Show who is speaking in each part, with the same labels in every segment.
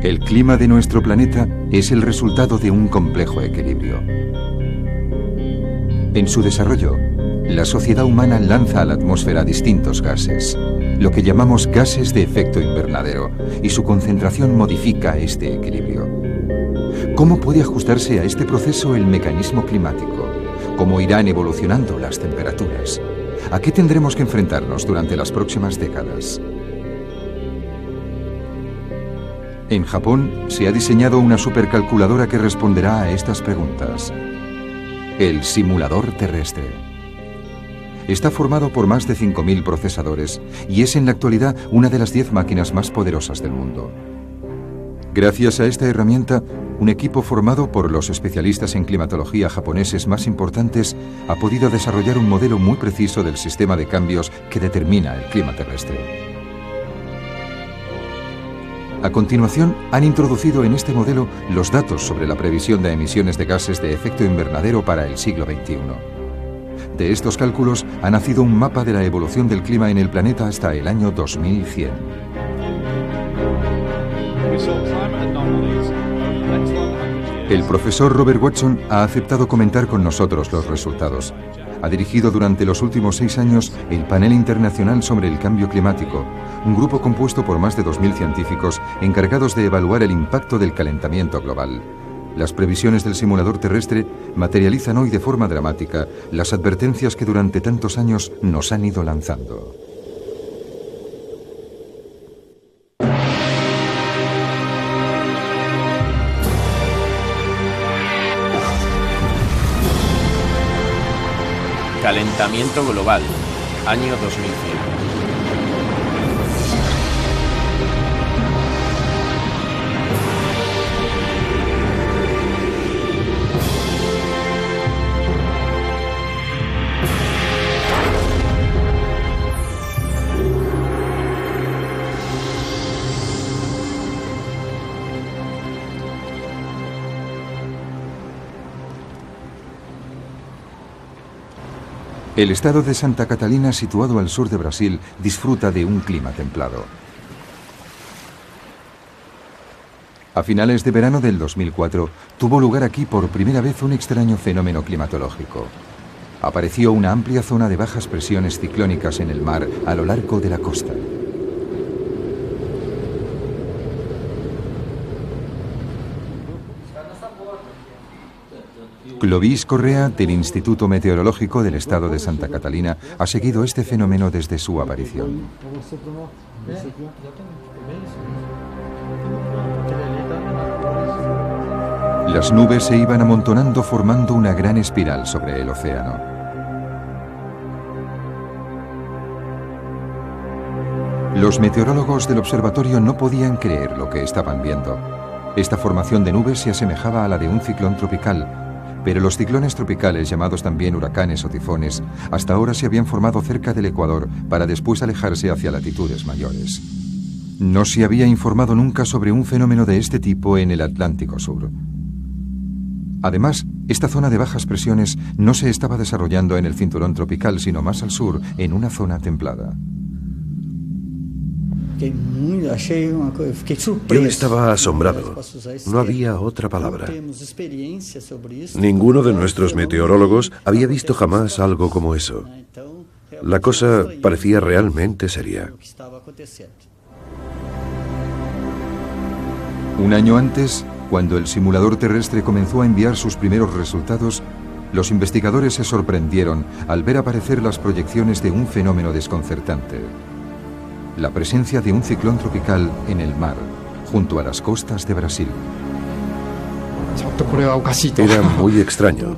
Speaker 1: El clima de nuestro planeta es el resultado de un complejo equilibrio. En su desarrollo, la sociedad humana lanza a la atmósfera distintos gases, lo que llamamos gases de efecto invernadero, y su concentración modifica este equilibrio. ¿Cómo puede ajustarse a este proceso el mecanismo climático? ¿Cómo irán evolucionando las temperaturas? ¿A qué tendremos que enfrentarnos durante las próximas décadas? En Japón se ha diseñado una supercalculadora que responderá a estas preguntas. El simulador terrestre. Está formado por más de 5.000 procesadores y es en la actualidad una de las 10 máquinas más poderosas del mundo. Gracias a esta herramienta, un equipo formado por los especialistas en climatología japoneses más importantes ha podido desarrollar un modelo muy preciso del sistema de cambios que determina el clima terrestre. A continuación, han introducido en este modelo los datos sobre la previsión de emisiones de gases de efecto invernadero para el siglo XXI. De estos cálculos ha nacido un mapa de la evolución del clima en el planeta hasta el año 2100. El profesor Robert Watson ha aceptado comentar con nosotros los resultados. Ha dirigido durante los últimos 6 años el Panel Internacional sobre el Cambio Climático, un grupo compuesto por más de 2.000 científicos encargados de evaluar el impacto del calentamiento global. Las previsiones del simulador terrestre materializan hoy de forma dramática las advertencias que durante tantos años nos han ido lanzando.
Speaker 2: Calentamiento global, año 2100.
Speaker 1: El estado de Santa Catalina, situado al sur de Brasil, disfruta de un clima templado. A finales de verano del 2004, tuvo lugar aquí por primera vez un extraño fenómeno climatológico. Apareció una amplia zona de bajas presiones ciclónicas en el mar a lo largo de la costa. Clovis Correa, del Instituto Meteorológico del Estado de Santa Catalina, ha seguido este fenómeno desde su aparición. Las nubes se iban amontonando formando una gran espiral sobre el océano. Los meteorólogos del observatorio no podían creer lo que estaban viendo. Esta formación de nubes se asemejaba a la de un ciclón tropical, pero los ciclones tropicales, llamados también huracanes o tifones, hasta ahora se habían formado cerca del Ecuador para después alejarse hacia latitudes mayores. No se había informado nunca sobre un fenómeno de este tipo en el Atlántico Sur. Además, esta zona de bajas presiones no se estaba desarrollando en el cinturón tropical, sino más al sur, en una zona templada.
Speaker 3: Yo estaba asombrado. No había otra palabra. Ninguno de nuestros meteorólogos había visto jamás algo como eso. La cosa parecía realmente seria.
Speaker 1: Un año antes, cuando el simulador terrestre comenzó a enviar sus primeros resultados, los investigadores se sorprendieron al ver aparecer las proyecciones de un fenómeno desconcertante: la presencia de un ciclón tropical en el mar, junto a las costas de Brasil.
Speaker 3: Era muy extraño.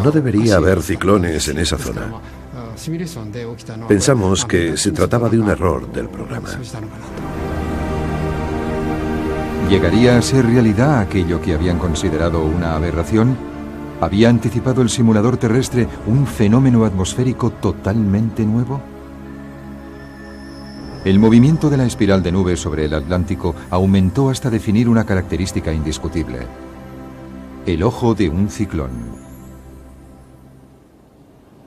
Speaker 3: No debería haber ciclones en esa zona. Pensamos que se trataba de un error del programa.
Speaker 1: ¿Llegaría a ser realidad aquello que habían considerado una aberración? ¿Había anticipado el simulador terrestre un fenómeno atmosférico totalmente nuevo? El movimiento de la espiral de nubes sobre el Atlántico aumentó hasta definir una característica indiscutible: el ojo de un ciclón.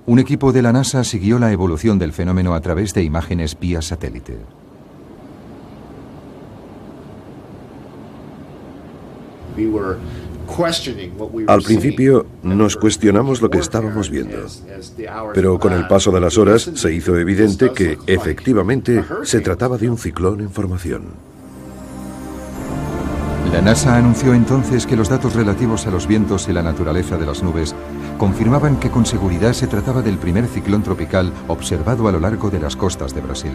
Speaker 1: Un equipo de la NASA siguió la evolución del fenómeno a través de imágenes vía satélite.
Speaker 3: Al principio nos cuestionamos lo que estábamos viendo, pero con el paso de las horas se hizo evidente que efectivamente se trataba de un ciclón en formación.
Speaker 1: La NASA anunció entonces que los datos relativos a los vientos y la naturaleza de las nubes confirmaban que con seguridad se trataba del primer ciclón tropical observado a lo largo de las costas de Brasil.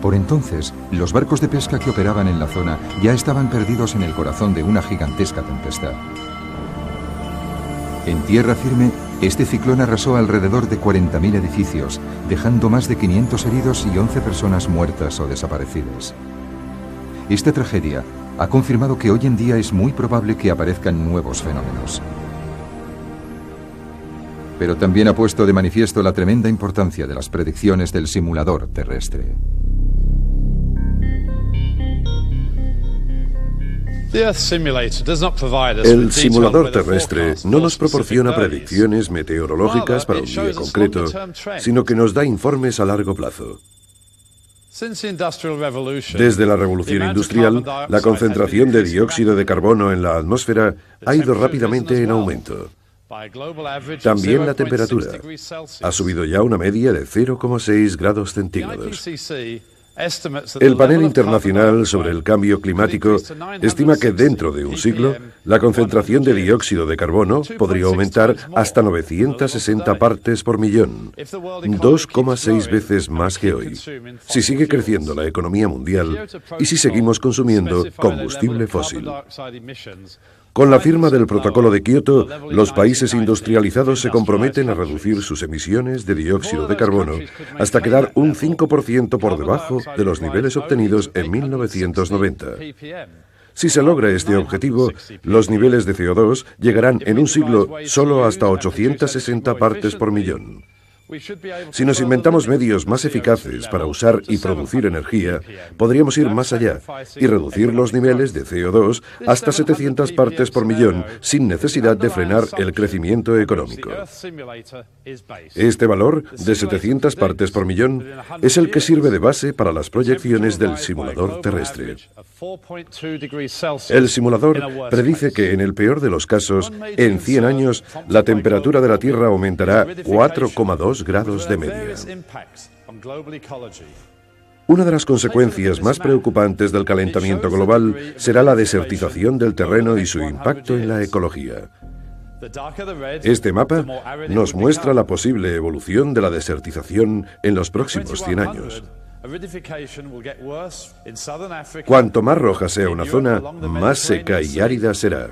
Speaker 1: Por entonces, los barcos de pesca que operaban en la zona ya estaban perdidos en el corazón de una gigantesca tempestad. En tierra firme, este ciclón arrasó alrededor de 40.000 edificios, dejando más de 500 heridos y 11 personas muertas o desaparecidas. Esta tragedia ha confirmado que hoy en día es muy probable que aparezcan nuevos fenómenos. Pero también ha puesto de manifiesto la tremenda importancia de las predicciones del simulador terrestre.
Speaker 3: El simulador terrestre no nos proporciona predicciones meteorológicas para un día concreto, sino que nos da informes a largo plazo. Desde la revolución industrial, la concentración de dióxido de carbono en la atmósfera ha ido rápidamente en aumento. También la temperatura ha subido ya una media de 0,6 grados centígrados. El panel internacional sobre el cambio climático estima que dentro de un siglo la concentración de dióxido de carbono podría aumentar hasta 960 partes por millón, 2,6 veces más que hoy, si sigue creciendo la economía mundial y si seguimos consumiendo combustible fósil. Con la firma del Protocolo de Kioto, los países industrializados se comprometen a reducir sus emisiones de dióxido de carbono hasta quedar un 5% por debajo de los niveles obtenidos en 1990. Si se logra este objetivo, los niveles de CO2 llegarán en un siglo solo hasta 860 partes por millón. Si nos inventamos medios más eficaces para usar y producir energía, podríamos ir más allá y reducir los niveles de CO2 hasta 700 partes por millón sin necesidad de frenar el crecimiento económico. Este valor de 700 partes por millón es el que sirve de base para las proyecciones del simulador terrestre. El simulador predice que en el peor de los casos, en 100 años, la temperatura de la Tierra aumentará 4,2 grados de media. Una de las consecuencias más preocupantes del calentamiento global será la desertización del terreno y su impacto en la ecología. Este mapa nos muestra la posible evolución de la desertización en los próximos 100 años. Cuanto más roja sea una zona, más seca y árida será.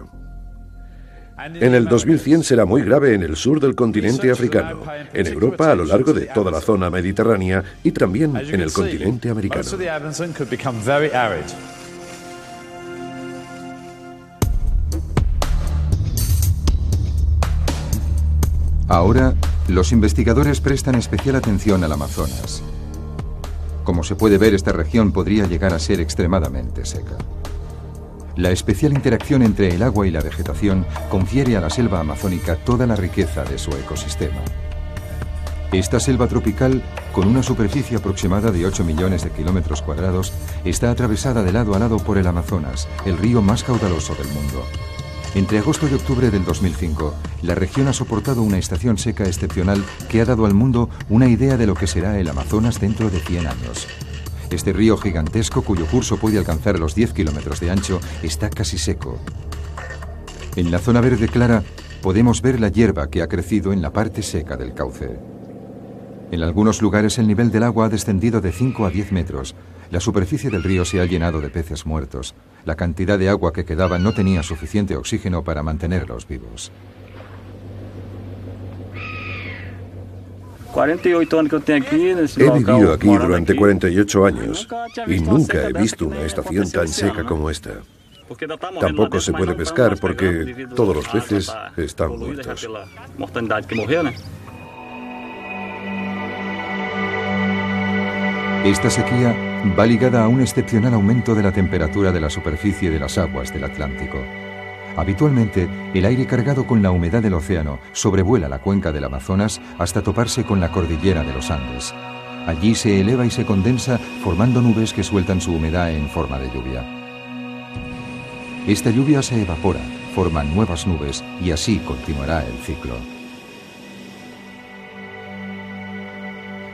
Speaker 3: En el 2100 será muy grave en el sur del continente africano, en Europa a lo largo de toda la zona mediterránea y también en el continente americano.
Speaker 1: Ahora, los investigadores prestan especial atención al Amazonas. Como se puede ver, esta región podría llegar a ser extremadamente seca. La especial interacción entre el agua y la vegetación confiere a la selva amazónica toda la riqueza de su ecosistema. Esta selva tropical, con una superficie aproximada de 8 millones de kilómetros cuadrados, está atravesada de lado a lado por el Amazonas, el río más caudaloso del mundo. Entre agosto y octubre del 2005, la región ha soportado una estación seca excepcional que ha dado al mundo una idea de lo que será el Amazonas dentro de 100 años. Este río gigantesco, cuyo curso puede alcanzar los 10 kilómetros de ancho, está casi seco. En la zona verde clara podemos ver la hierba que ha crecido en la parte seca del cauce. En algunos lugares el nivel del agua ha descendido de 5 a 10 metros. La superficie del río se ha llenado de peces muertos. La cantidad de agua que quedaba no tenía suficiente oxígeno para mantenerlos vivos.
Speaker 3: He vivido aquí durante 48 años y nunca he visto una estación tan seca como esta. Tampoco se puede pescar porque todos los peces están muertos.
Speaker 1: Esta sequía va ligada a un excepcional aumento de la temperatura de la superficie de las aguas del Atlántico. Habitualmente, el aire cargado con la humedad del océano sobrevuela la cuenca del Amazonas hasta toparse con la cordillera de los Andes. Allí se eleva y se condensa, formando nubes que sueltan su humedad en forma de lluvia. Esta lluvia se evapora, forma nuevas nubes y así continuará el ciclo.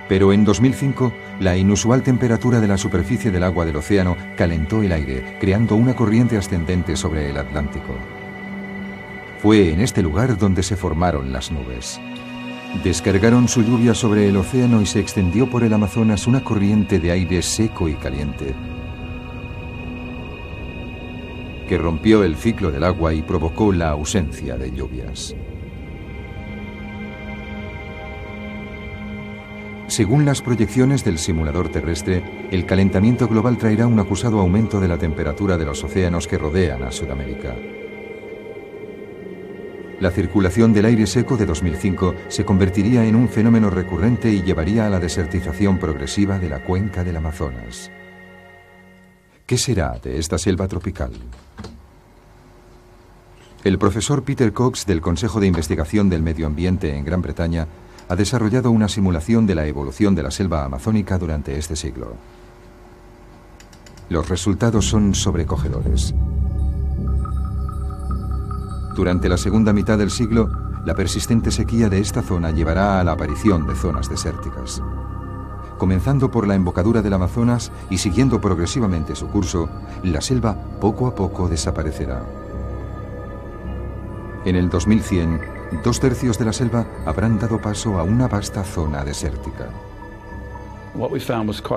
Speaker 1: Pero en 2005, la inusual temperatura de la superficie del agua del océano calentó el aire, creando una corriente ascendente sobre el Atlántico. Fue en este lugar donde se formaron las nubes. Descargaron su lluvia sobre el océano y se extendió por el Amazonas una corriente de aire seco y caliente, que rompió el ciclo del agua y provocó la ausencia de lluvias. Según las proyecciones del simulador terrestre, el calentamiento global traerá un acusado aumento de la temperatura de los océanos que rodean a Sudamérica. La circulación del aire seco de 2005 se convertiría en un fenómeno recurrente y llevaría a la desertización progresiva de la cuenca del Amazonas. ¿Qué será de esta selva tropical? El profesor Peter Cox del Consejo de Investigación del Medio Ambiente en Gran Bretaña ha desarrollado una simulación de la evolución de la selva amazónica durante este siglo. Los resultados son sobrecogedores. Durante la segunda mitad del siglo, la persistente sequía de esta zona llevará a la aparición de zonas desérticas. Comenzando por la embocadura del Amazonas y siguiendo progresivamente su curso, la selva poco a poco desaparecerá. En el 2100, 2/3 de la selva habrán dado paso a una vasta zona desértica.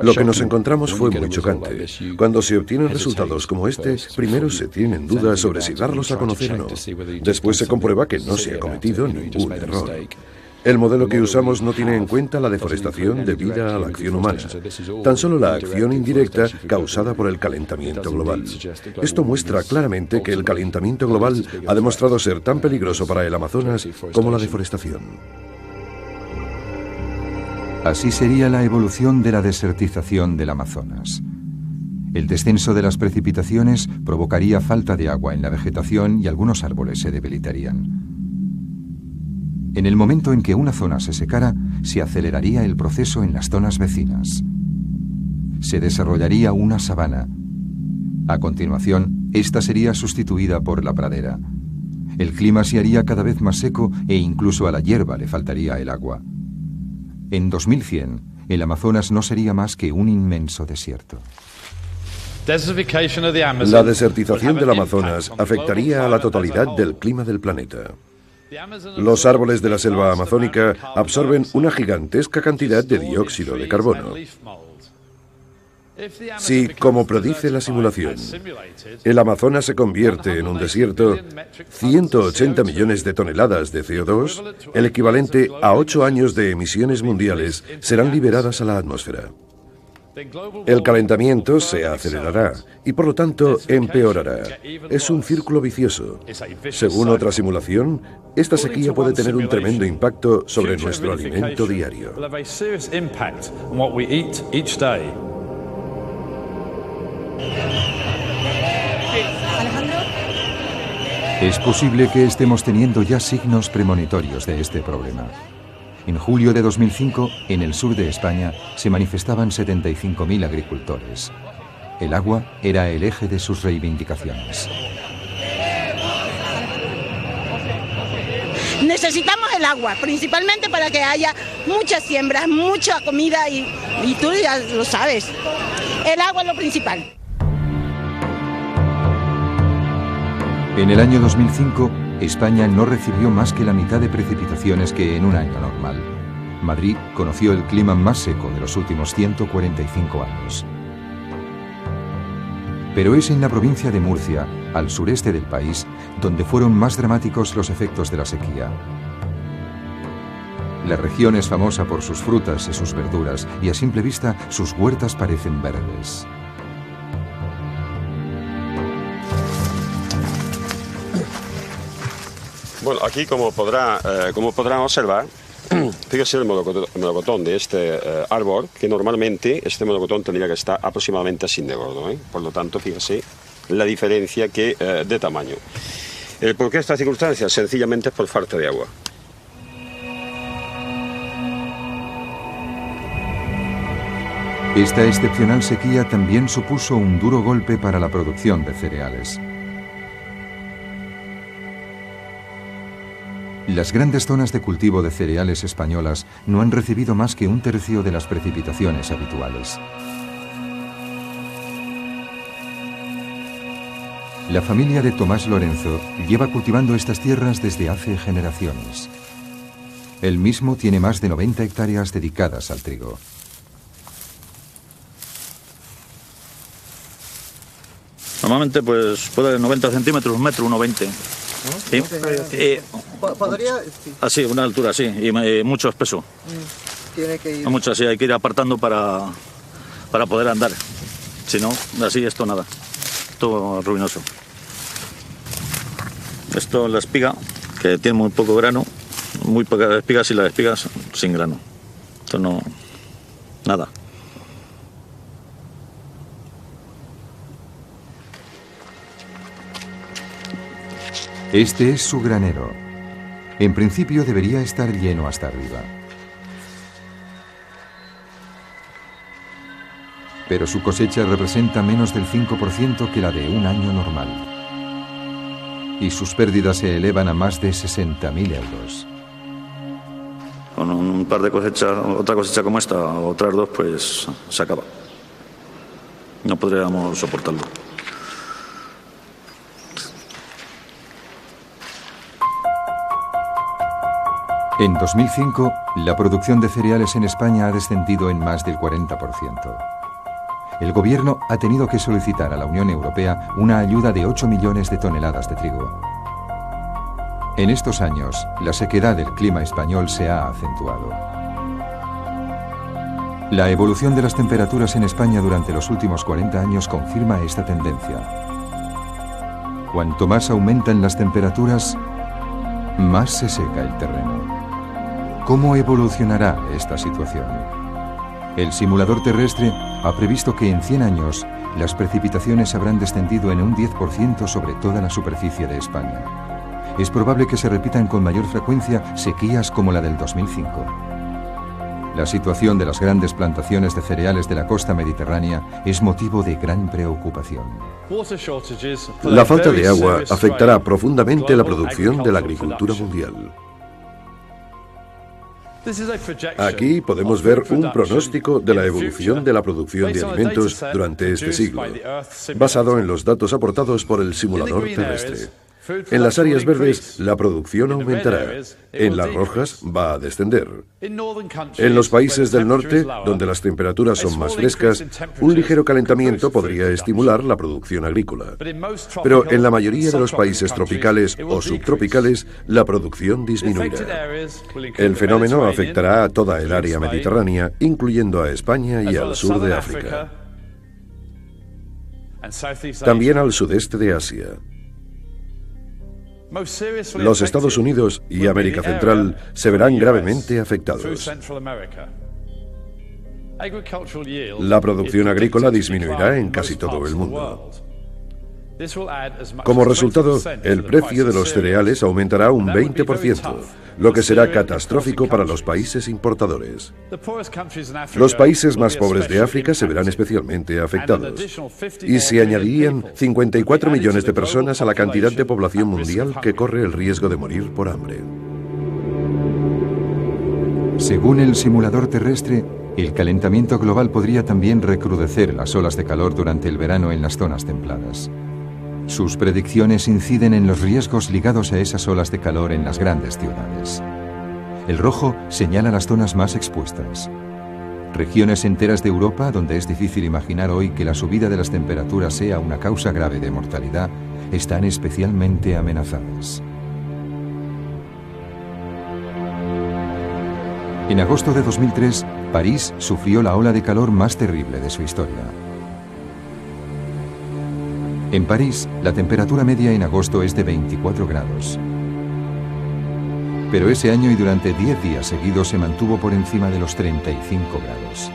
Speaker 3: Lo que nos encontramos fue muy chocante. Cuando se obtienen resultados como este, primero se tienen dudas sobre si darlos a conocer o no. Después se comprueba que no se ha cometido ningún error. El modelo que usamos no tiene en cuenta la deforestación debida a la acción humana, tan solo la acción indirecta causada por el calentamiento global. Esto muestra claramente que el calentamiento global ha demostrado ser tan peligroso para el Amazonas como la deforestación.
Speaker 1: Así sería la evolución de la desertización del Amazonas. El descenso de las precipitaciones provocaría falta de agua en la vegetación y algunos árboles se debilitarían. En el momento en que una zona se secara, se aceleraría el proceso en las zonas vecinas. Se desarrollaría una sabana. A continuación, esta sería sustituida por la pradera. El clima se haría cada vez más seco e incluso a la hierba le faltaría el agua. En 2100, el Amazonas no sería más que un inmenso desierto.
Speaker 3: La desertización del Amazonas afectaría a la totalidad del clima del planeta. Los árboles de la selva amazónica absorben una gigantesca cantidad de dióxido de carbono. Si, como predice la simulación, el Amazonas se convierte en un desierto, 180 millones de toneladas de CO2, el equivalente a 8 años de emisiones mundiales, serán liberadas a la atmósfera. El calentamiento se acelerará y por lo tanto empeorará. Es un círculo vicioso. Según otra simulación, esta sequía puede tener un tremendo impacto sobre nuestro alimento diario.
Speaker 1: Es posible que estemos teniendo ya signos premonitorios de este problema. En julio de 2005, en el sur de España, se manifestaban 75.000 agricultores. El agua era el eje de sus reivindicaciones.
Speaker 4: Necesitamos el agua, principalmente para que haya muchas siembras, mucha comida y tú ya lo sabes. El agua es lo principal.
Speaker 1: En el año 2005, España no recibió más que la mitad de precipitaciones que en un año normal. Madrid conoció el clima más seco de los últimos 145 años. Pero es en la provincia de Murcia, al sureste del país, donde fueron más dramáticos los efectos de la sequía. La región es famosa por sus frutas y sus verduras, y a simple vista sus huertas parecen verdes.
Speaker 5: Bueno, aquí como podrán observar, fíjese el melocotón de este árbol, que normalmente este melocotón tendría que estar aproximadamente así de gordo, ¿eh? Por lo tanto, fíjese la diferencia de tamaño. ¿Por qué esta circunstancia? Sencillamente es por falta de agua.
Speaker 1: Esta excepcional sequía también supuso un duro golpe para la producción de cereales. Las grandes zonas de cultivo de cereales españolas no han recibido más que 1/3 de las precipitaciones habituales. La familia de Tomás Lorenzo lleva cultivando estas tierras desde hace generaciones. Él mismo tiene más de 90 hectáreas dedicadas al trigo.
Speaker 6: Normalmente pues puede 90 centímetros, 1,20 m. ¿Sí?
Speaker 7: ¿Podría? Sí.
Speaker 6: Así, una altura así, y mucho espeso.
Speaker 7: Tiene que ir.
Speaker 6: Mucho así, hay que ir apartando para poder andar. Si no, así esto nada. Todo ruinoso. Esto es la espiga, que tiene muy poco grano, muy pocas espigas, y las espigas sin grano. Esto no, nada.
Speaker 1: Este es su granero. En principio debería estar lleno hasta arriba. Pero su cosecha representa menos del 5% que la de un año normal. Y sus pérdidas se elevan a más de 60.000 euros.
Speaker 6: Con un par de cosechas, otra cosecha como esta, o otras dos, pues se acaba. No podríamos soportarlo.
Speaker 1: En 2005, la producción de cereales en España ha descendido en más del 40%. El gobierno ha tenido que solicitar a la Unión Europea una ayuda de 8 millones de toneladas de trigo. En estos años, la sequedad del clima español se ha acentuado. La evolución de las temperaturas en España durante los últimos 40 años confirma esta tendencia. Cuanto más aumentan las temperaturas, más se seca el terreno. ¿Cómo evolucionará esta situación? El simulador terrestre ha previsto que en 100 años las precipitaciones habrán descendido en un 10% sobre toda la superficie de España. Es probable que se repitan con mayor frecuencia sequías como la del 2005. La situación de las grandes plantaciones de cereales de la costa mediterránea es motivo de gran preocupación.
Speaker 3: La falta de agua afectará profundamente la producción de la agricultura mundial. Aquí podemos ver un pronóstico de la evolución de la producción de alimentos durante este siglo, basado en los datos aportados por el simulador terrestre. En las áreas verdes, la producción aumentará. En las rojas, va a descender. En los países del norte, donde las temperaturas son más frescas, un ligero calentamiento podría estimular la producción agrícola. Pero en la mayoría de los países tropicales o subtropicales, la producción disminuirá. El fenómeno afectará a toda el área mediterránea, incluyendo a España y al sur de África. También al sudeste de Asia. Los Estados Unidos y América Central se verán gravemente afectados. La producción agrícola disminuirá en casi todo el mundo. Como resultado, el precio de los cereales aumentará un 20%, lo que será catastrófico para los países importadores. Los países más pobres de África se verán especialmente afectados, y se añadirían 54 millones de personas a la cantidad de población mundial que corre el riesgo de morir por hambre.
Speaker 1: Según el simulador terrestre, el calentamiento global podría también recrudecer las olas de calor durante el verano en las zonas templadas. Sus predicciones inciden en los riesgos ligados a esas olas de calor en las grandes ciudades. El rojo señala las zonas más expuestas. Regiones enteras de Europa, donde es difícil imaginar hoy que la subida de las temperaturas sea una causa grave de mortalidad, están especialmente amenazadas. En agosto de 2003, París sufrió la ola de calor más terrible de su historia. En París, la temperatura media en agosto es de 24 grados. Pero ese año y durante 10 días seguidos se mantuvo por encima de los 35 grados.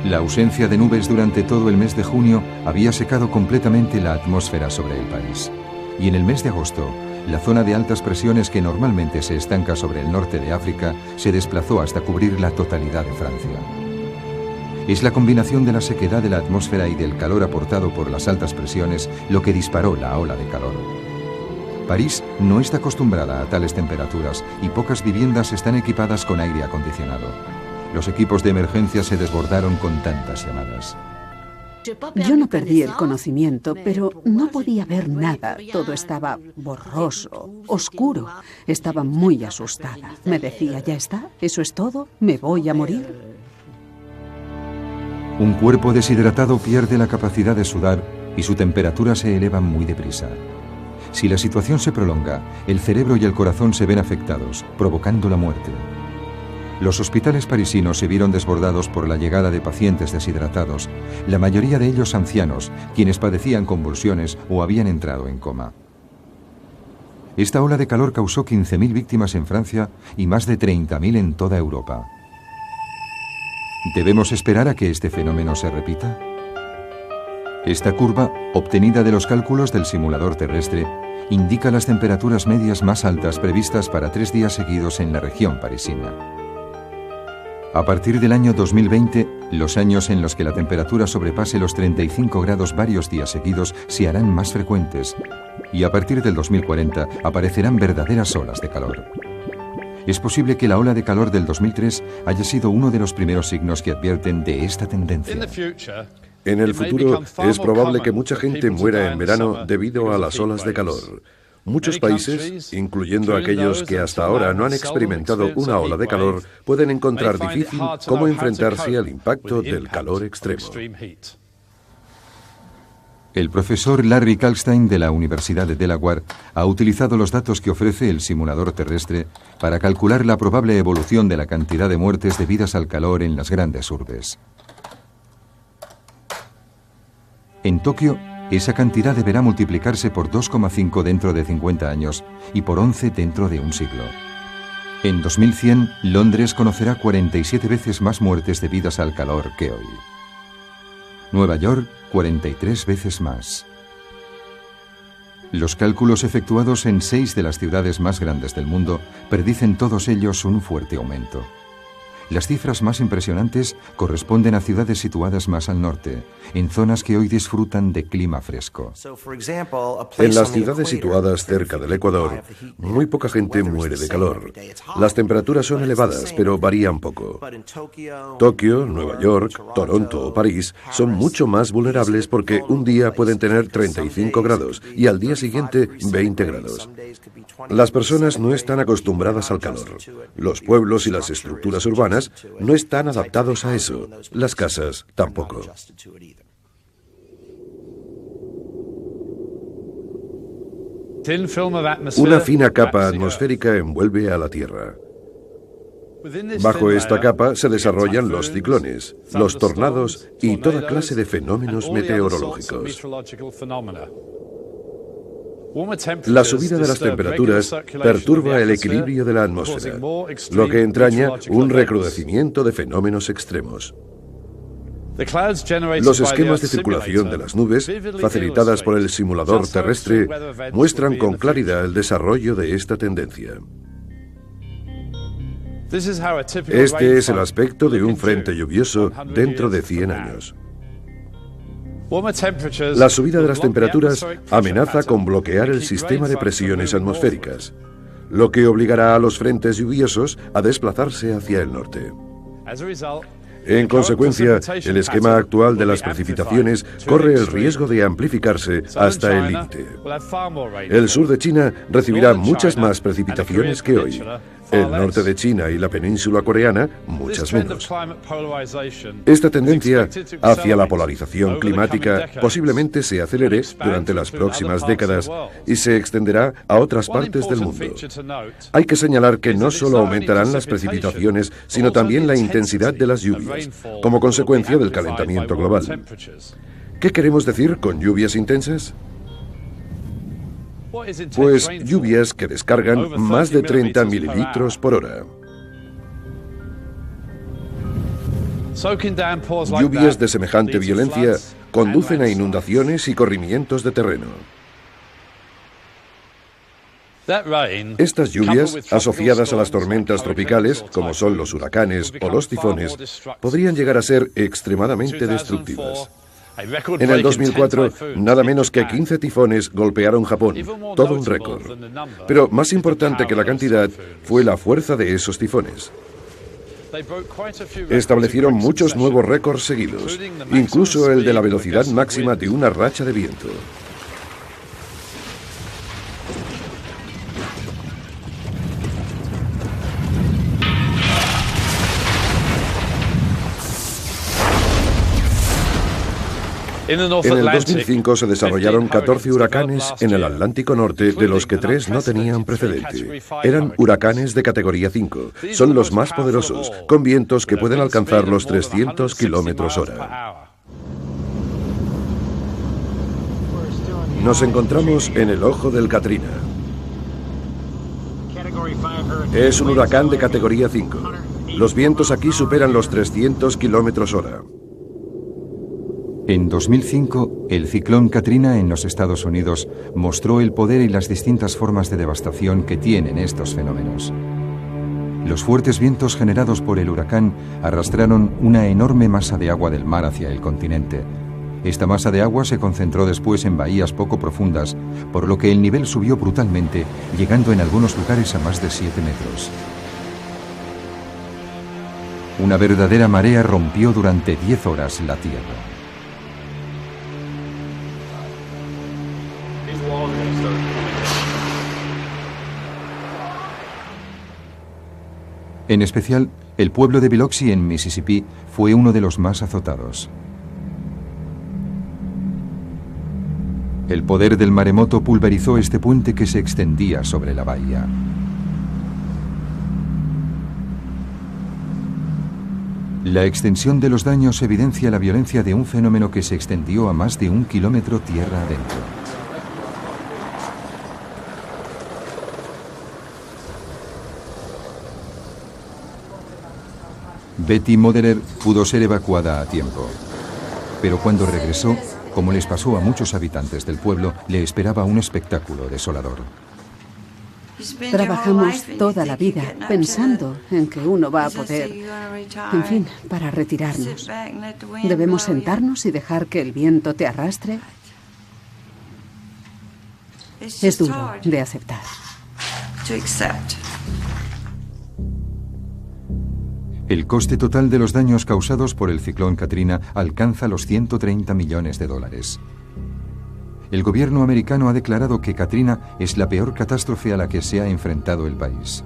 Speaker 1: La ausencia de nubes durante todo el mes de junio había secado completamente la atmósfera sobre el país. Y en el mes de agosto, la zona de altas presiones que normalmente se estanca sobre el norte de África se desplazó hasta cubrir la totalidad de Francia. Es la combinación de la sequedad de la atmósfera y del calor aportado por las altas presiones lo que disparó la ola de calor. París no está acostumbrada a tales temperaturas y pocas viviendas están equipadas con aire acondicionado. Los equipos de emergencia se desbordaron con tantas llamadas.
Speaker 8: Yo no perdí el conocimiento, pero no podía ver nada. Todo estaba borroso, oscuro. Estaba muy asustada. Me decía, ¿ya está? ¿Eso es todo? ¿Me voy a morir?
Speaker 1: Un cuerpo deshidratado pierde la capacidad de sudar y su temperatura se eleva muy deprisa. Si la situación se prolonga, el cerebro y el corazón se ven afectados, provocando la muerte. Los hospitales parisinos se vieron desbordados por la llegada de pacientes deshidratados, la mayoría de ellos ancianos, quienes padecían convulsiones o habían entrado en coma. Esta ola de calor causó 15.000 víctimas en Francia y más de 30.000 en toda Europa. ¿Debemos esperar a que este fenómeno se repita? Esta curva, obtenida de los cálculos del simulador terrestre, indica las temperaturas medias más altas previstas para 3 días seguidos en la región parisina. A partir del año 2020, los años en los que la temperatura sobrepase los 35 grados varios días seguidos se harán más frecuentes, y a partir del 2040 aparecerán verdaderas olas de calor. Es posible que la ola de calor del 2003 haya sido uno de los primeros signos que advierten de esta tendencia.
Speaker 3: En el futuro es probable que mucha gente muera en verano debido a las olas de calor. Muchos países, incluyendo aquellos que hasta ahora no han experimentado una ola de calor, pueden encontrar difícil cómo enfrentarse al impacto del calor extremo.
Speaker 1: El profesor Larry Kalkstein de la Universidad de Delaware ha utilizado los datos que ofrece el simulador terrestre para calcular la probable evolución de la cantidad de muertes debidas al calor en las grandes urbes. En Tokio, esa cantidad deberá multiplicarse por 2,5 dentro de 50 años y por 11 dentro de un siglo. En 2100, Londres conocerá 47 veces más muertes debidas al calor que hoy. Nueva York, 43 veces más. Los cálculos efectuados en 6 de las ciudades más grandes del mundo predicen todos ellos un fuerte aumento. Las cifras más impresionantes corresponden a ciudades situadas más al norte, en zonas que hoy disfrutan de clima fresco.
Speaker 3: En las ciudades situadas cerca del Ecuador, muy poca gente muere de calor. Las temperaturas son elevadas, pero varían poco. Tokio, Nueva York, Toronto o París son mucho más vulnerables porque un día pueden tener 35 grados y al día siguiente 20 grados. Las personas no están acostumbradas al calor. Los pueblos y las estructuras urbanas no están adaptados a eso. Las casas tampoco. Una fina capa atmosférica envuelve a la Tierra. Bajo esta capa se desarrollan los ciclones, los tornados y toda clase de fenómenos meteorológicos. La subida de las temperaturas perturba el equilibrio de la atmósfera, lo que entraña un recrudecimiento de fenómenos extremos. Los esquemas de circulación de las nubes, facilitadas por el simulador terrestre, muestran con claridad el desarrollo de esta tendencia. Este es el aspecto de un frente lluvioso dentro de 100 años. La subida de las temperaturas amenaza con bloquear el sistema de presiones atmosféricas, lo que obligará a los frentes lluviosos a desplazarse hacia el norte. En consecuencia, el esquema actual de las precipitaciones corre el riesgo de amplificarse hasta el límite. El sur de China recibirá muchas más precipitaciones que hoy. El norte de China y la península coreana, muchas menos. Esta tendencia hacia la polarización climática posiblemente se acelere durante las próximas décadas y se extenderá a otras partes del mundo. Hay que señalar que no solo aumentarán las precipitaciones, sino también la intensidad de las lluvias, como consecuencia del calentamiento global. ¿Qué queremos decir con lluvias intensas? Pues lluvias que descargan más de 30 mililitros por hora. Lluvias de semejante violencia conducen a inundaciones y corrimientos de terreno. Estas lluvias, asociadas a las tormentas tropicales, como son los huracanes o los tifones, podrían llegar a ser extremadamente destructivas. En el 2004, nada menos que 15 tifones golpearon Japón, todo un récord. Pero más importante que la cantidad fue la fuerza de esos tifones. Establecieron muchos nuevos récords seguidos, incluso el de la velocidad máxima de una racha de viento. En el 2005 se desarrollaron 14 huracanes en el Atlántico Norte, de los que 3 no tenían precedente. Eran huracanes de categoría 5. Son los más poderosos, con vientos que pueden alcanzar los 300 km/h. Nos encontramos en el ojo del Katrina. Es un huracán de categoría 5. Los vientos aquí superan los 300 km/h.
Speaker 1: En 2005, el ciclón Katrina en los Estados Unidos mostró el poder y las distintas formas de devastación que tienen estos fenómenos. Los fuertes vientos generados por el huracán arrastraron una enorme masa de agua del mar hacia el continente. Esta masa de agua se concentró después en bahías poco profundas, por lo que el nivel subió brutalmente, llegando en algunos lugares a más de 7 metros. Una verdadera marea rompió durante 10 horas la tierra. En especial, el pueblo de Biloxi en Mississippi fue uno de los más azotados. El poder del maremoto pulverizó este puente que se extendía sobre la bahía. La extensión de los daños evidencia la violencia de un fenómeno que se extendió a más de 1 kilómetro tierra adentro. Betty Moderer pudo ser evacuada a tiempo, pero cuando regresó, como les pasó a muchos habitantes del pueblo, le esperaba un espectáculo desolador.
Speaker 8: Trabajamos toda la vida pensando en que uno va a poder, en fin, para retirarnos. ¿Debemos sentarnos y dejar que el viento te arrastre? Es duro de aceptar.
Speaker 1: El coste total de los daños causados por el ciclón Katrina alcanza los 130 millones de dólares. El gobierno americano ha declarado que Katrina es la peor catástrofe a la que se ha enfrentado el país.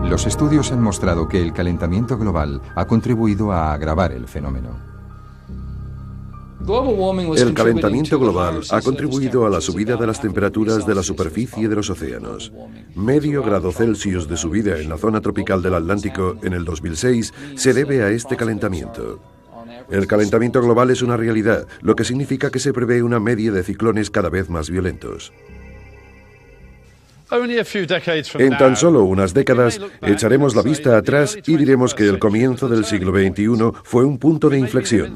Speaker 1: Los estudios han mostrado que el calentamiento global ha contribuido a agravar el fenómeno.
Speaker 3: El calentamiento global ha contribuido a la subida de las temperaturas de la superficie de los océanos. Medio grado Celsius de subida en la zona tropical del Atlántico en el 2006 se debe a este calentamiento. El calentamiento global es una realidad, lo que significa que se prevé una media de ciclones cada vez más violentos. En tan solo unas décadas echaremos la vista atrás y diremos que el comienzo del siglo XXI fue un punto de inflexión.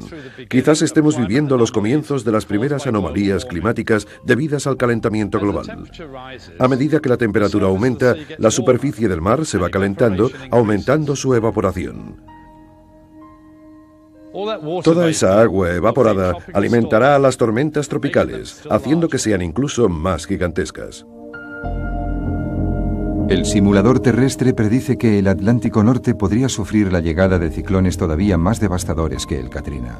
Speaker 3: Quizás estemos viviendo los comienzos de las primeras anomalías climáticas debidas al calentamiento global. A medida que la temperatura aumenta, la superficie del mar se va calentando, aumentando su evaporación. Toda esa agua evaporada alimentará a las tormentas tropicales, haciendo que sean incluso más gigantescas.
Speaker 1: El simulador terrestre predice que el Atlántico Norte podría sufrir la llegada de ciclones todavía más devastadores que el Katrina.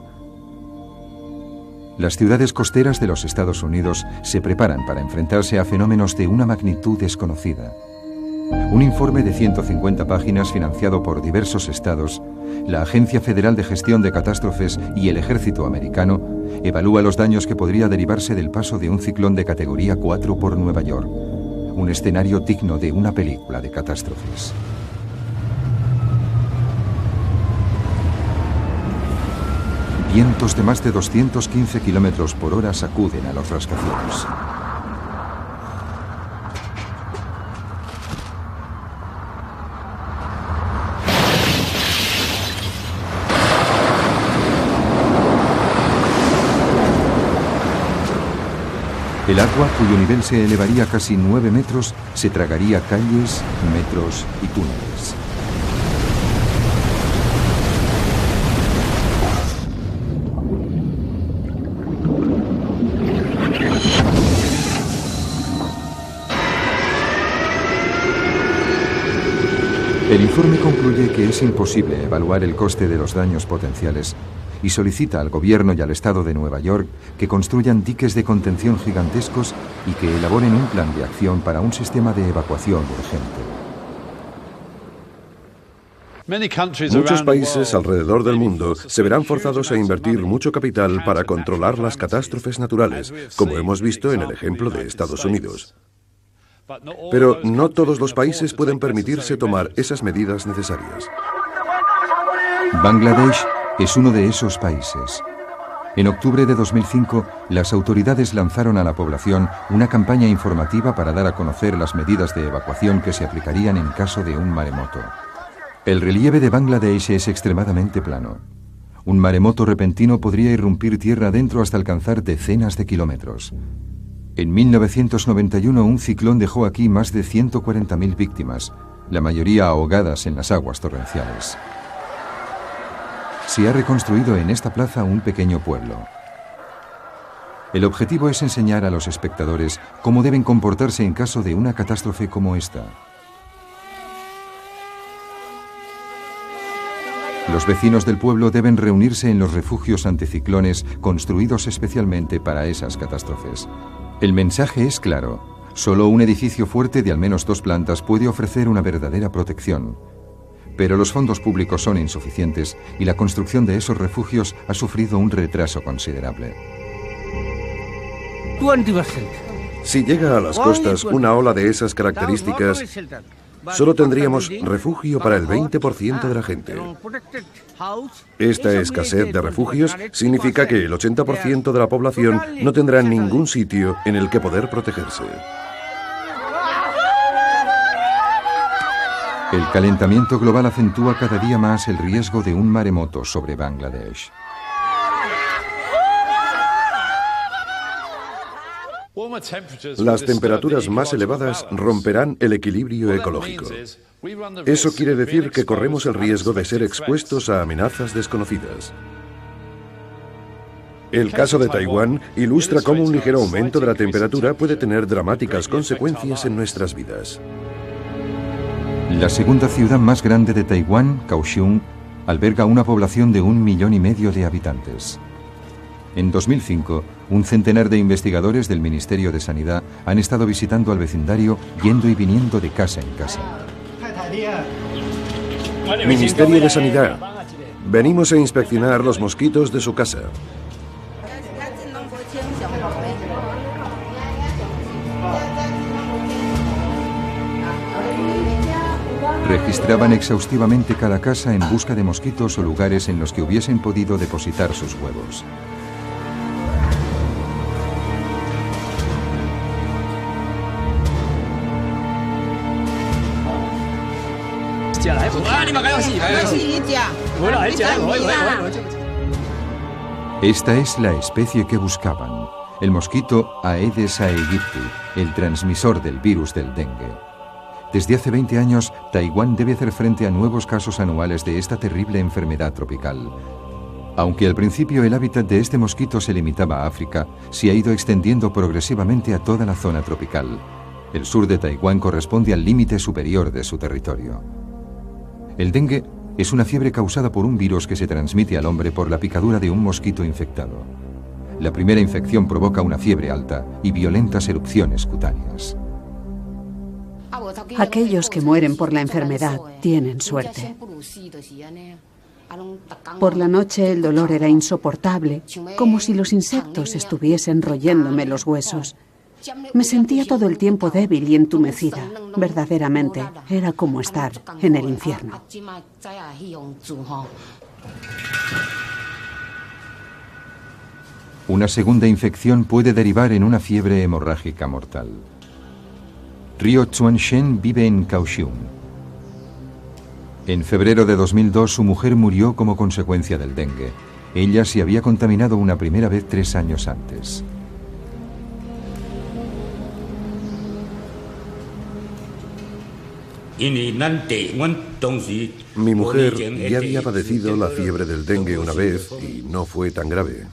Speaker 1: Las ciudades costeras de los Estados Unidos se preparan para enfrentarse a fenómenos de una magnitud desconocida. Un informe de 150 páginas financiado por diversos estados, la Agencia Federal de Gestión de Catástrofes y el Ejército Americano evalúa los daños que podría derivarse del paso de un ciclón de categoría 4 por Nueva York. Un escenario digno de una película de catástrofes. Vientos de más de 215 kilómetros por hora sacuden a los rascacielos. El agua, cuyo nivel se elevaría casi 9 metros, se tragaría calles, metros y túneles. El informe concluye que es imposible evaluar el coste de los daños potenciales y solicita al gobierno y al Estado de Nueva York que construyan diques de contención gigantescos y que elaboren un plan de acción para un sistema de evacuación urgente.
Speaker 3: Muchos países alrededor del mundo se verán forzados a invertir mucho capital para controlar las catástrofes naturales, como hemos visto en el ejemplo de Estados Unidos. Pero no todos los países pueden permitirse tomar esas medidas necesarias.
Speaker 1: Bangladesh es uno de esos países. En octubre de 2005, las autoridades lanzaron a la población una campaña informativa para dar a conocer las medidas de evacuación que se aplicarían en caso de un maremoto. El relieve de Bangladesh es extremadamente plano. Un maremoto repentino podría irrumpir tierra adentro hasta alcanzar decenas de kilómetros. En 1991, un ciclón dejó aquí más de 140.000 víctimas, la mayoría ahogadas en las aguas torrenciales. Se ha reconstruido en esta plaza un pequeño pueblo. El objetivo es enseñar a los espectadores cómo deben comportarse en caso de una catástrofe como esta. Los vecinos del pueblo deben reunirse en los refugios anticiclones construidos especialmente para esas catástrofes. El mensaje es claro: solo un edificio fuerte de al menos 2 plantas puede ofrecer una verdadera protección. Pero los fondos públicos son insuficientes y la construcción de esos refugios ha sufrido un retraso considerable.
Speaker 9: 20%.
Speaker 3: Si llega a las costas una ola de esas características, solo tendríamos refugio para el 20% de la gente. Esta escasez de refugios significa que el 80% de la población no tendrá ningún sitio en el que poder protegerse.
Speaker 1: El calentamiento global acentúa cada día más el riesgo de un maremoto sobre Bangladesh.
Speaker 3: Las temperaturas más elevadas romperán el equilibrio ecológico. Eso quiere decir que corremos el riesgo de ser expuestos a amenazas desconocidas. El caso de Taiwán ilustra cómo un ligero aumento de la temperatura puede tener dramáticas consecuencias en nuestras vidas.
Speaker 1: La segunda ciudad más grande de Taiwán, Kaohsiung, alberga una población de 1,5 millones de habitantes. En 2005, un centenar de investigadores del Ministerio de Sanidad han estado visitando al vecindario, yendo y viniendo de casa en casa.
Speaker 3: Ministerio de Sanidad, venimos a inspeccionar los mosquitos de su casa.
Speaker 1: Registraban exhaustivamente cada casa en busca de mosquitos o lugares en los que hubiesen podido depositar sus huevos. Esta es la especie que buscaban, el mosquito Aedes aegypti, el transmisor del virus del dengue. Desde hace 20 años, Taiwán debe hacer frente a nuevos casos anuales de esta terrible enfermedad tropical. Aunque al principio el hábitat de este mosquito se limitaba a África, se ha ido extendiendo progresivamente a toda la zona tropical. El sur de Taiwán corresponde al límite superior de su territorio. El dengue es una fiebre causada por un virus que se transmite al hombre por la picadura de un mosquito infectado. La primera infección provoca una fiebre alta y violentas erupciones cutáneas.
Speaker 8: Aquellos que mueren por la enfermedad tienen suerte. Por la noche el dolor era insoportable, como si los insectos estuviesen royéndome los huesos. Me sentía todo el tiempo débil y entumecida. Verdaderamente, era como estar en el infierno.
Speaker 1: Una segunda infección puede derivar en una fiebre hemorrágica mortal. Rio Chuan-shen vive en Kaohsiung. En febrero de 2002 su mujer murió como consecuencia del dengue. Ella se había contaminado una primera vez 3 años antes.
Speaker 3: Mi mujer ya había padecido la fiebre del dengue una vez y no fue tan grave.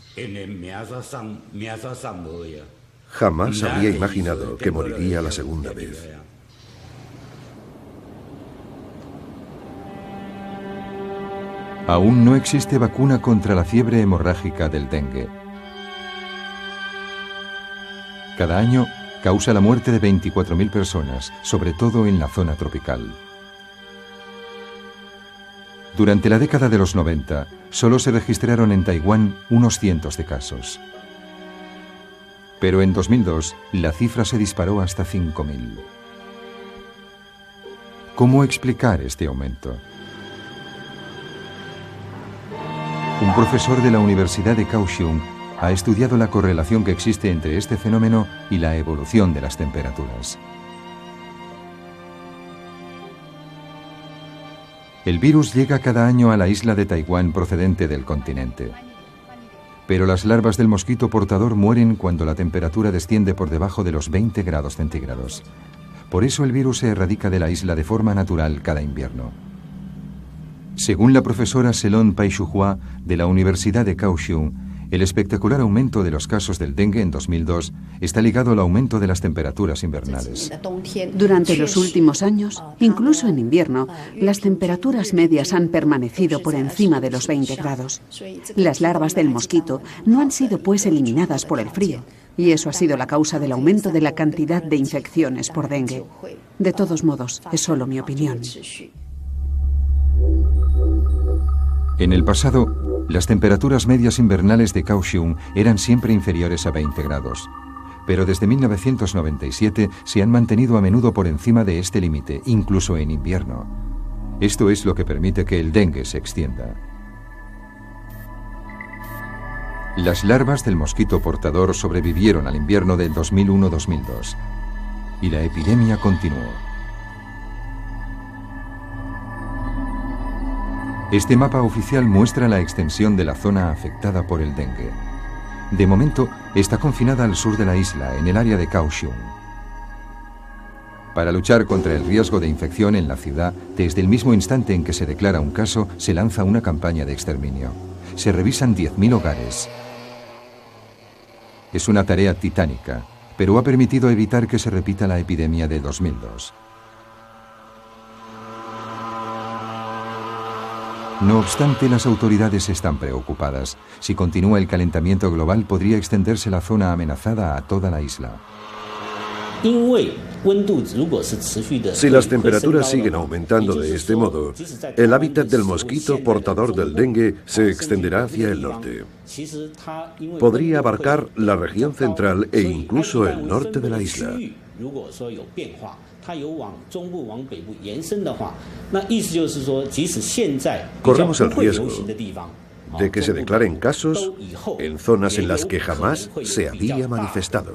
Speaker 3: Jamás habría imaginado que moriría la segunda vez.
Speaker 1: Aún no existe vacuna contra la fiebre hemorrágica del dengue. Cada año causa la muerte de 24.000 personas, sobre todo en la zona tropical. Durante la década de los 90, solo se registraron en Taiwán unos cientos de casos. Pero en 2002, la cifra se disparó hasta 5.000. ¿Cómo explicar este aumento? Un profesor de la Universidad de Kaohsiung ha estudiado la correlación que existe entre este fenómeno y la evolución de las temperaturas. El virus llega cada año a la isla de Taiwán procedente del continente. Pero las larvas del mosquito portador mueren cuando la temperatura desciende por debajo de los 20 grados centígrados. Por eso el virus se erradica de la isla de forma natural cada invierno. Según la profesora Selon Pai-Shuhua de la Universidad de Kaohsiung, el espectacular aumento de los casos del dengue en 2002 está ligado al aumento de las temperaturas invernales.
Speaker 8: Durante los últimos años, incluso en invierno, las temperaturas medias han permanecido por encima de los 20 grados. Las larvas del mosquito no han sido pues eliminadas por el frío, y eso ha sido la causa del aumento de la cantidad de infecciones por dengue. De todos modos, es solo mi opinión.
Speaker 1: En el pasado, las temperaturas medias invernales de Kaohsiung eran siempre inferiores a 20 grados. Pero desde 1997 se han mantenido a menudo por encima de este límite, incluso en invierno. Esto es lo que permite que el dengue se extienda. Las larvas del mosquito portador sobrevivieron al invierno del 2001-2002 y la epidemia continuó. Este mapa oficial muestra la extensión de la zona afectada por el dengue. De momento, está confinada al sur de la isla, en el área de Kaohsiung. Para luchar contra el riesgo de infección en la ciudad, desde el mismo instante en que se declara un caso, se lanza una campaña de exterminio. Se revisan 10.000 hogares. Es una tarea titánica, pero ha permitido evitar que se repita la epidemia de 2002. No obstante, las autoridades están preocupadas. Si continúa el calentamiento global, podría extenderse la zona amenazada a toda la isla.
Speaker 3: Si las temperaturas siguen aumentando de este modo, el hábitat del mosquito portador del dengue se extenderá hacia el norte. Podría abarcar la región central e incluso el norte de la isla. Corremos el riesgo de que se declaren casos en zonas en las que jamás se había manifestado.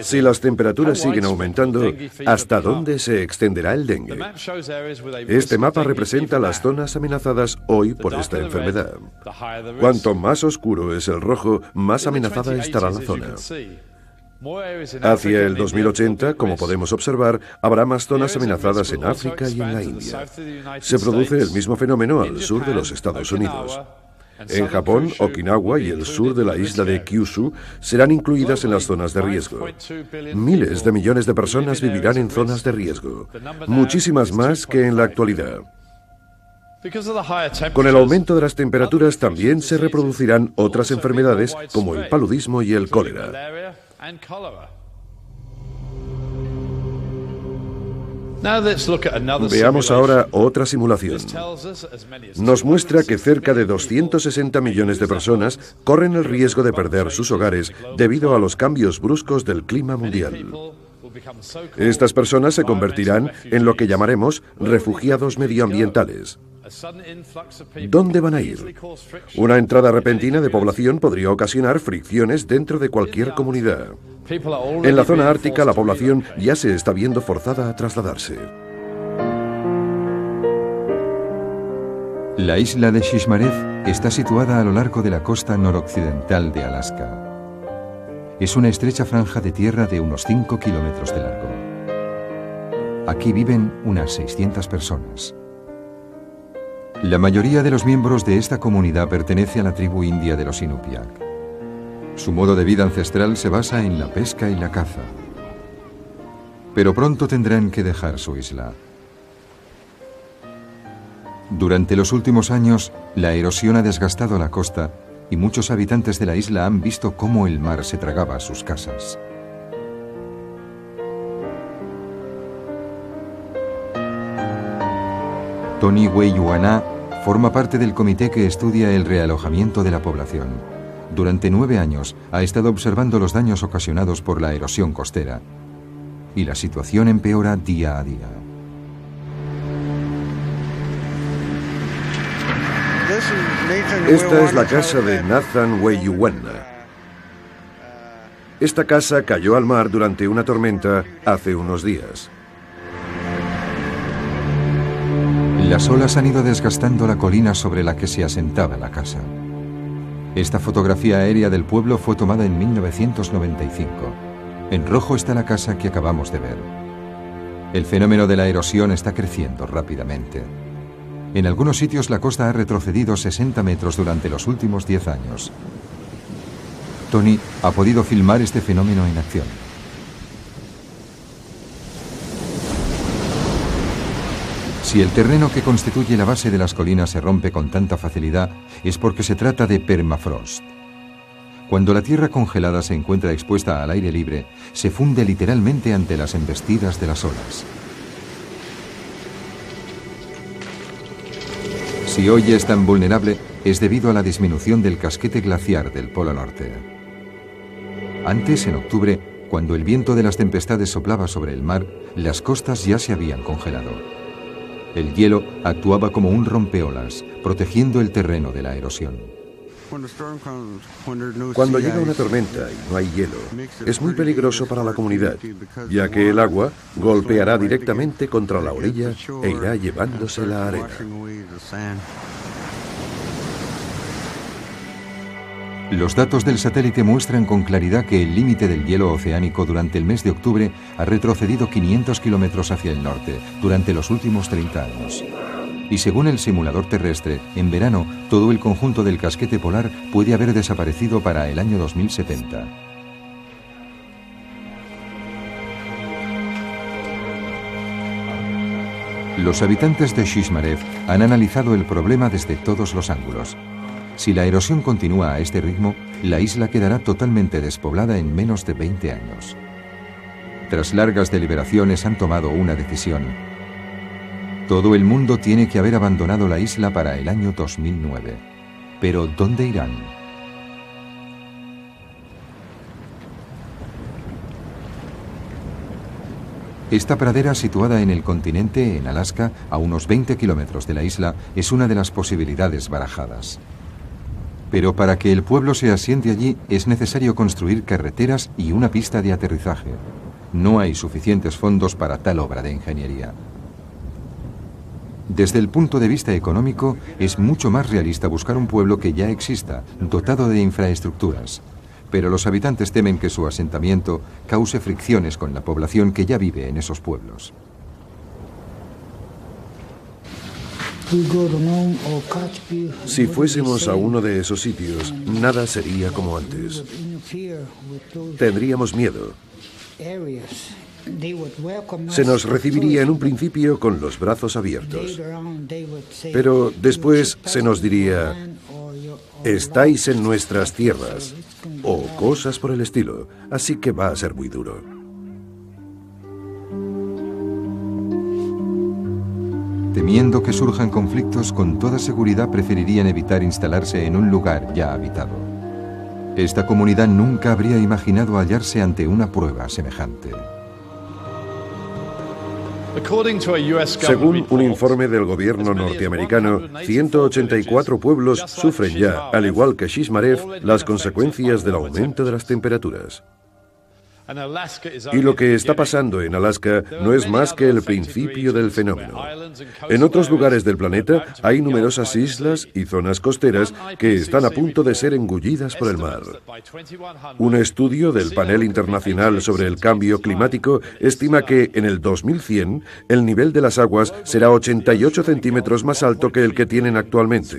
Speaker 3: Si las temperaturas siguen aumentando, ¿hasta dónde se extenderá el dengue? Este mapa representa las zonas amenazadas hoy por esta enfermedad. Cuanto más oscuro es el rojo, más amenazada estará la zona. Hacia el 2080, como podemos observar, habrá más zonas amenazadas en África y en la India. Se produce el mismo fenómeno al sur de los Estados Unidos. En Japón, Okinawa y el sur de la isla de Kyushu serán incluidas en las zonas de riesgo. Miles de millones de personas vivirán en zonas de riesgo, muchísimas más que en la actualidad. Con el aumento de las temperaturas también se reproducirán otras enfermedades como el paludismo y el cólera. Veamos ahora otra simulación. Nos muestra que cerca de 260 millones de personas corren el riesgo de perder sus hogares debido a los cambios bruscos del clima mundial. Estas personas se convertirán en lo que llamaremos refugiados medioambientales. ¿Dónde van a ir? Una entrada repentina de población podría ocasionar fricciones dentro de cualquier comunidad. En la zona ártica, la población ya se está viendo forzada a trasladarse.
Speaker 1: La isla de Shishmaref está situada a lo largo de la costa noroccidental de Alaska. Es una estrecha franja de tierra de unos 5 kilómetros de largo. Aquí viven unas 600 personas. La mayoría de los miembros de esta comunidad pertenece a la tribu india de los Inupiaq. Su modo de vida ancestral se basa en la pesca y la caza. Pero pronto tendrán que dejar su isla. Durante los últimos años, la erosión ha desgastado la costa y muchos habitantes de la isla han visto cómo el mar se tragaba sus casas. Tony Weyuana forma parte del comité que estudia el realojamiento de la población. Durante 9 años ha estado observando los daños ocasionados por la erosión costera. Y la situación empeora día a día.
Speaker 3: Esta es la casa de Nathan Weyuwana. Esta casa cayó al mar durante una tormenta hace unos días.
Speaker 1: Las olas han ido desgastando la colina sobre la que se asentaba la casa. Esta fotografía aérea del pueblo fue tomada en 1995. En rojo está la casa que acabamos de ver. El fenómeno de la erosión está creciendo rápidamente. En algunos sitios la costa ha retrocedido 60 metros durante los últimos 10 años. Tony ha podido filmar este fenómeno en acción. Si el terreno que constituye la base de las colinas se rompe con tanta facilidad, es porque se trata de permafrost. Cuando la tierra congelada se encuentra expuesta al aire libre, se funde literalmente ante las embestidas de las olas. Si hoy es tan vulnerable, es debido a la disminución del casquete glaciar del Polo Norte. Antes, en octubre, cuando el viento de las tempestades soplaba sobre el mar, las costas ya se habían congelado. El hielo actuaba como un rompeolas, protegiendo el terreno de la erosión.
Speaker 3: Cuando llega una tormenta y no hay hielo, es muy peligroso para la comunidad, ya que el agua golpeará directamente contra la orilla e irá llevándose la arena.
Speaker 1: Los datos del satélite muestran con claridad que el límite del hielo oceánico durante el mes de octubre ha retrocedido 500 kilómetros hacia el norte durante los últimos 30 años. Y según el simulador terrestre, en verano todo el conjunto del casquete polar puede haber desaparecido para el año 2070. Los habitantes de Shishmaref han analizado el problema desde todos los ángulos. Si la erosión continúa a este ritmo, la isla quedará totalmente despoblada en menos de 20 años. Tras largas deliberaciones han tomado una decisión. Todo el mundo tiene que haber abandonado la isla para el año 2009. Pero ¿dónde irán? Esta pradera situada en el continente, en Alaska, a unos 20 kilómetros de la isla, es una de las posibilidades barajadas. Pero para que el pueblo se asiente allí es necesario construir carreteras y una pista de aterrizaje. No hay suficientes fondos para tal obra de ingeniería. Desde el punto de vista económico, es mucho más realista buscar un pueblo que ya exista, dotado de infraestructuras. Pero los habitantes temen que su asentamiento cause fricciones con la población que ya vive en esos pueblos.
Speaker 3: Si fuésemos a uno de esos sitios, nada sería como antes. Tendríamos miedo. Se nos recibiría en un principio con los brazos abiertos. Pero después se nos diría, estáis en nuestras tierras, o cosas por el estilo, así que va a ser muy duro.
Speaker 1: Temiendo que surjan conflictos, con toda seguridad preferirían evitar instalarse en un lugar ya habitado. Esta comunidad nunca habría imaginado hallarse ante una prueba semejante.
Speaker 3: Según un informe del gobierno norteamericano, 184 pueblos sufren ya, al igual que Shishmaref, las consecuencias del aumento de las temperaturas. Y lo que está pasando en Alaska no es más que el principio del fenómeno. En otros lugares del planeta hay numerosas islas y zonas costeras que están a punto de ser engullidas por el mar. Un estudio del Panel Internacional sobre el Cambio Climático estima que en el 2100 el nivel de las aguas será 88 centímetros más alto que el que tienen actualmente.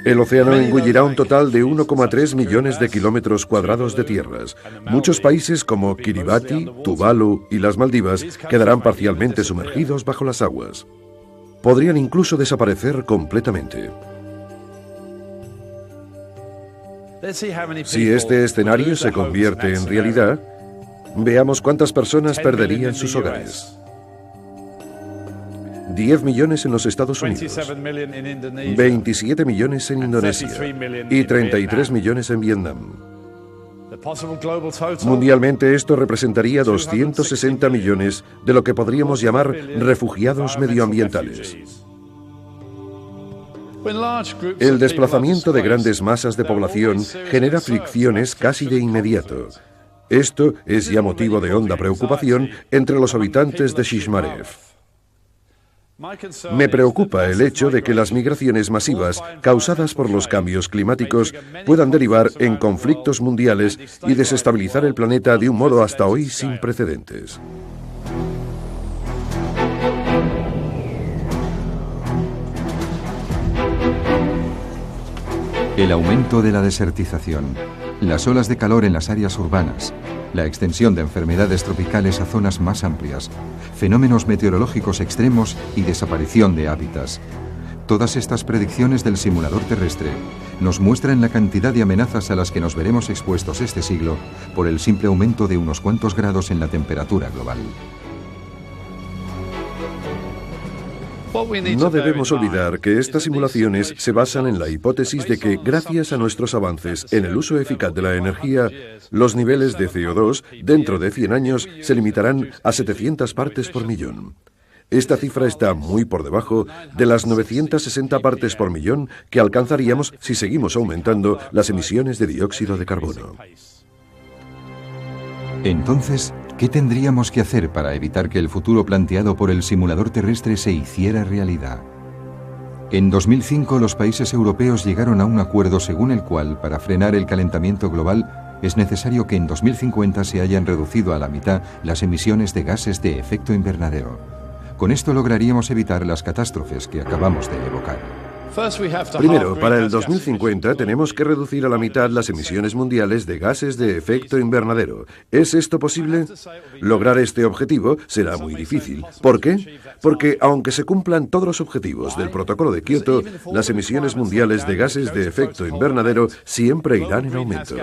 Speaker 3: El océano engullirá un total de 1,3 millones de kilómetros cuadrados de tierras. Muchos países como Kiribati, Tuvalu y las Maldivas quedarán parcialmente sumergidos bajo las aguas. Podrían incluso desaparecer completamente. Si este escenario se convierte en realidad, veamos cuántas personas perderían sus hogares. 10 millones en los Estados Unidos, 27 millones en Indonesia y 33 millones en Vietnam. Mundialmente esto representaría 260 millones de lo que podríamos llamar refugiados medioambientales. El desplazamiento de grandes masas de población genera fricciones casi de inmediato. Esto es ya motivo de honda preocupación entre los habitantes de Shishmaref. Me preocupa el hecho de que las migraciones masivas causadas por los cambios climáticos puedan derivar en conflictos mundiales y desestabilizar el planeta de un modo hasta hoy sin precedentes.
Speaker 1: El aumento de la desertización, las olas de calor en las áreas urbanas, la extensión de enfermedades tropicales a zonas más amplias, fenómenos meteorológicos extremos y desaparición de hábitats. Todas estas predicciones del simulador terrestre nos muestran la cantidad de amenazas a las que nos veremos expuestos este siglo por el simple aumento de unos cuantos grados en la temperatura global.
Speaker 3: No debemos olvidar que estas simulaciones se basan en la hipótesis de que, gracias a nuestros avances en el uso eficaz de la energía, los niveles de CO2 dentro de 100 años se limitarán a 700 partes por millón. Esta cifra está muy por debajo de las 960 partes por millón que alcanzaríamos si seguimos aumentando las emisiones de dióxido de carbono.
Speaker 1: Entonces, ¿qué tendríamos que hacer para evitar que el futuro planteado por el simulador terrestre se hiciera realidad? En 2005 los países europeos llegaron a un acuerdo según el cual, para frenar el calentamiento global, es necesario que en 2050 se hayan reducido a la mitad las emisiones de gases de efecto invernadero. Con esto lograríamos evitar las catástrofes que acabamos de evocar.
Speaker 3: Primero, para el 2050 tenemos que reducir a la mitad las emisiones mundiales de gases de efecto invernadero. ¿Es esto posible? Lograr este objetivo será muy difícil. ¿Por qué? Porque aunque se cumplan todos los objetivos del Protocolo de Kioto, las emisiones mundiales de gases de efecto invernadero siempre irán en aumento.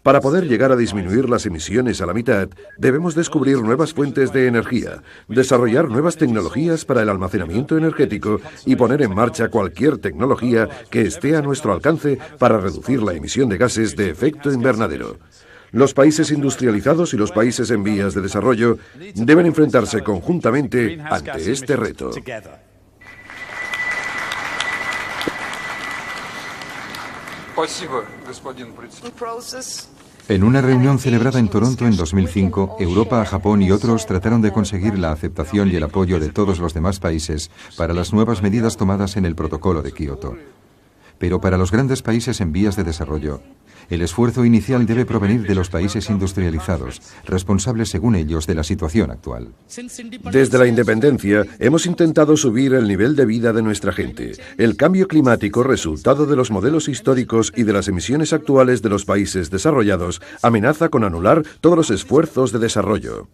Speaker 3: Para poder llegar a disminuir las emisiones a la mitad, debemos descubrir nuevas fuentes de energía, desarrollar nuevas tecnologías para el almacenamiento energético y poner en marcha cualquier tecnología que esté a nuestro alcance para reducir la emisión de gases de efecto invernadero. Los países industrializados y los países en vías de desarrollo deben enfrentarse conjuntamente ante este reto.
Speaker 1: En una reunión celebrada en Toronto en 2005, Europa, Japón y otros trataron de conseguir la aceptación y el apoyo de todos los demás países para las nuevas medidas tomadas en el Protocolo de Kioto. Pero para los grandes países en vías de desarrollo, el esfuerzo inicial debe provenir de los países industrializados, responsables según ellos de la situación actual.
Speaker 3: Desde la independencia hemos intentado subir el nivel de vida de nuestra gente. El cambio climático, resultado de los modelos históricos y de las emisiones actuales de los países desarrollados, amenaza con anular todos los esfuerzos de desarrollo.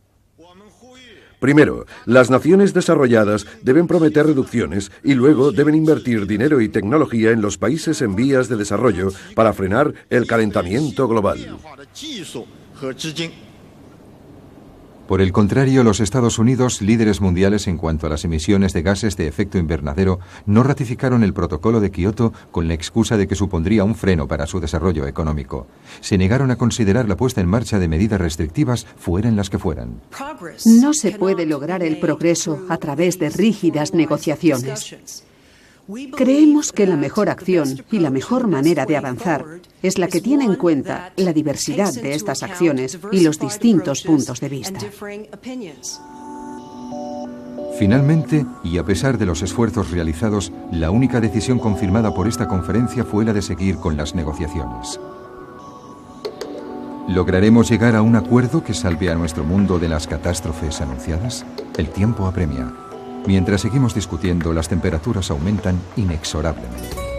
Speaker 3: Primero, las naciones desarrolladas deben prometer reducciones y luego deben invertir dinero y tecnología en los países en vías de desarrollo para frenar el calentamiento global.
Speaker 1: Por el contrario, los Estados Unidos, líderes mundiales en cuanto a las emisiones de gases de efecto invernadero, no ratificaron el Protocolo de Kioto con la excusa de que supondría un freno para su desarrollo económico. Se negaron a considerar la puesta en marcha de medidas restrictivas, fueran las que fueran.
Speaker 8: No se puede lograr el progreso a través de rígidas negociaciones. Creemos que la mejor acción y la mejor manera de avanzar es la que tiene en cuenta la diversidad de estas acciones y los distintos puntos de vista.
Speaker 1: Finalmente, y a pesar de los esfuerzos realizados, la única decisión confirmada por esta conferencia fue la de seguir con las negociaciones. ¿Lograremos llegar a un acuerdo que salve a nuestro mundo de las catástrofes anunciadas? El tiempo apremia. Mientras seguimos discutiendo, las temperaturas aumentan inexorablemente.